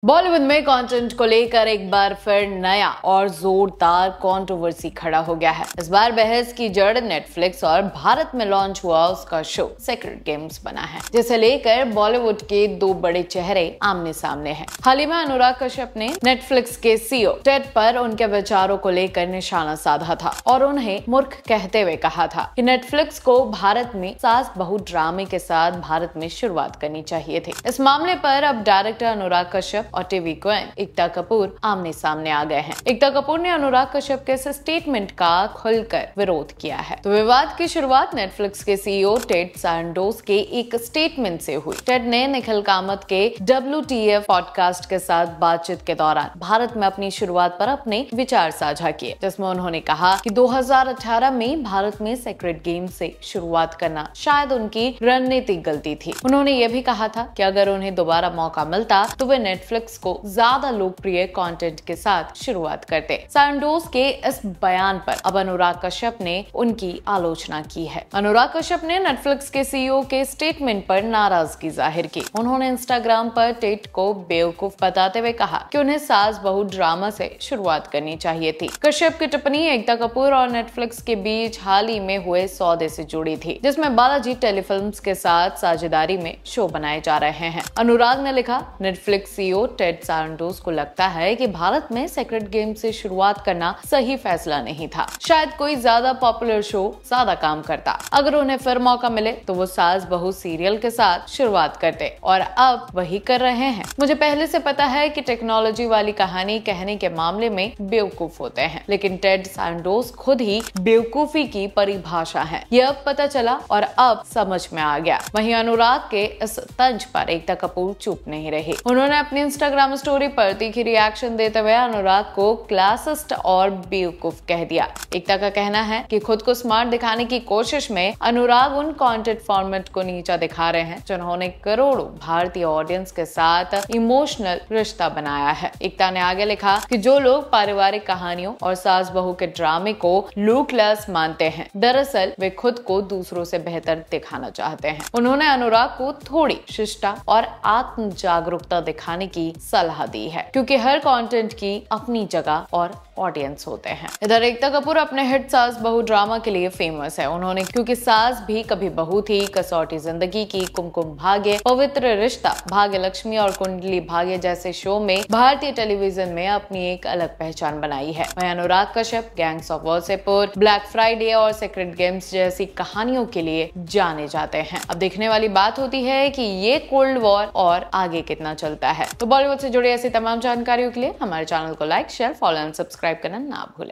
बॉलीवुड में कंटेंट को लेकर एक बार फिर नया और जोरदार कंट्रोवर्सी खड़ा हो गया है। इस बार बहस की जड़ नेटफ्लिक्स और भारत में लॉन्च हुआ उसका शो सेक्रेड गेम्स बना है, जिसे लेकर बॉलीवुड के दो बड़े चेहरे आमने सामने हैं। हाल ही में अनुराग कश्यप ने नेटफ्लिक्स के सीईओ टेड पर उनके विचारों को लेकर निशाना साधा था और उन्हें मूर्ख कहते हुए कहा था कि नेटफ्लिक्स को भारत में सास बहू ड्रामे के साथ भारत में शुरुआत करनी चाहिए थी। इस मामले पर अब डायरेक्टर अनुराग कश्यप और टीवी क्वीन एकता कपूर आमने सामने आ गए हैं। एकता कपूर ने अनुराग कश्यप के इस स्टेटमेंट का खुलकर विरोध किया है। तो विवाद की शुरुआत नेटफ्लिक्स के सीईओ टेड सारंडोस के एक स्टेटमेंट से हुई। टेड ने निखिल कामत के WTF पॉडकास्ट के साथ बातचीत के दौरान भारत में अपनी शुरुआत पर अपने विचार साझा किए, जिसमें उन्होंने कहा कि 2018 में भारत में सेक्रेड गेम से शुरुआत करना शायद उनकी रणनीतिक गलती थी। उन्होंने यह भी कहा था कि अगर उन्हें दोबारा मौका मिलता तो वे नेटफ्लिक्स को ज्यादा लोकप्रिय कंटेंट के साथ शुरुआत करते। सारंडोस के इस बयान पर अब अनुराग कश्यप ने उनकी आलोचना की है। अनुराग कश्यप ने नेटफ्लिक्स के सीईओ के स्टेटमेंट पर नाराजगी जाहिर की। उन्होंने इंस्टाग्राम पर टेड को बेवकूफ बताते हुए कहा कि उन्हें सास बहू ड्रामा से शुरुआत करनी चाहिए थी। कश्यप की टिप्पणी एकता कपूर और नेटफ्लिक्स के बीच हाल ही में हुए सौदे से जुड़ी थी, जिसमें बालाजी टेलीफिल्म्स के साथ साझेदारी में शो बनाए जा रहे हैं। अनुराग ने लिखा, नेटफ्लिक्स सीईओ टेड सारंडोस को लगता है कि भारत में सेक्रेड गेम से शुरुआत करना सही फैसला नहीं था। शायद कोई ज्यादा पॉपुलर शो ज्यादा काम करता। अगर उन्हें फिर मौका मिले तो वो सास बहू सीरियल के साथ शुरुआत करते और अब वही कर रहे हैं। मुझे पहले से पता है कि टेक्नोलॉजी वाली कहानी कहने के मामले में बेवकूफ होते हैं, लेकिन टेड सारंडोस खुद ही बेवकूफी की परिभाषा है। यह अब पता चला और अब समझ में आ गया। वहीं अनुराग के इस तंज पर एकता कपूर चुप नहीं रही। उन्होंने अपनी इंस्टाग्राम स्टोरी पर तीखी रिएक्शन देते हुए अनुराग को क्लासिस्ट और बेवकूफ कह दिया। एकता का कहना है कि खुद को स्मार्ट दिखाने की कोशिश में अनुराग उन कंटेंट फॉर्मेट को नीचा दिखा रहे हैं जिन्होंने करोड़ों भारतीय ऑडियंस के साथ इमोशनल रिश्ता बनाया है। एकता ने आगे लिखा कि जो लोग पारिवारिक कहानियों और सास बहू के ड्रामे को लो क्लास मानते हैं, दरअसल वे खुद को दूसरों से बेहतर दिखाना चाहते हैं। उन्होंने अनुराग को थोड़ी शिष्टता और आत्म जागरूकता दिखाने की सलाह दी है, क्योंकि हर कंटेंट की अपनी जगह और ऑडियंस होते हैं। इधर एकता कपूर अपने हिट सास बहू ड्रामा के लिए फेमस है। उन्होंने क्योंकि सास भी कभी बहू थी, कसौटी जिंदगी की, कुमकुम भाग्य, पवित्र रिश्ता, भाग्य लक्ष्मी और कुंडली भाग्य जैसे शो में भारतीय टेलीविजन में अपनी एक अलग पहचान बनाई है। वहीं Anurag Kashyap gangs of Wasseypur, black Friday और सेक्रेड गेम्स जैसी कहानियों के लिए जाने जाते हैं। अब देखने वाली बात होती है कि ये कोल्ड वॉर और आगे कितना चलता है। तो बॉलीवुड से जुड़ी ऐसी तमाम जानकारियों के लिए हमारे चैनल को like, share, follow and subscribe करना ना भूलें।